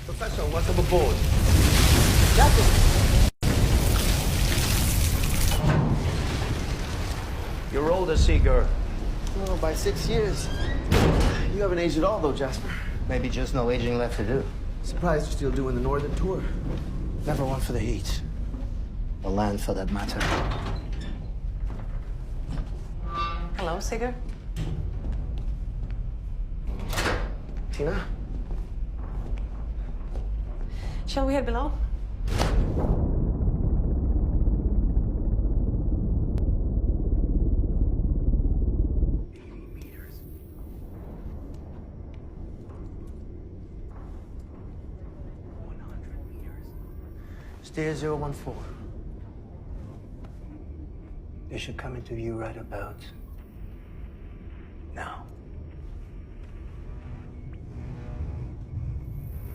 Professor, welcome aboard. Captain! You're older, Seeger. Oh, by 6 years. You haven't aged at all, though, Jasper. Maybe just no aging left to do. Surprised you're still doing the Northern Tour. Never one for the heat. The land, for that matter. Hello, Sigurd. Tina? Shall we head below? Steer 014. They should come into view right about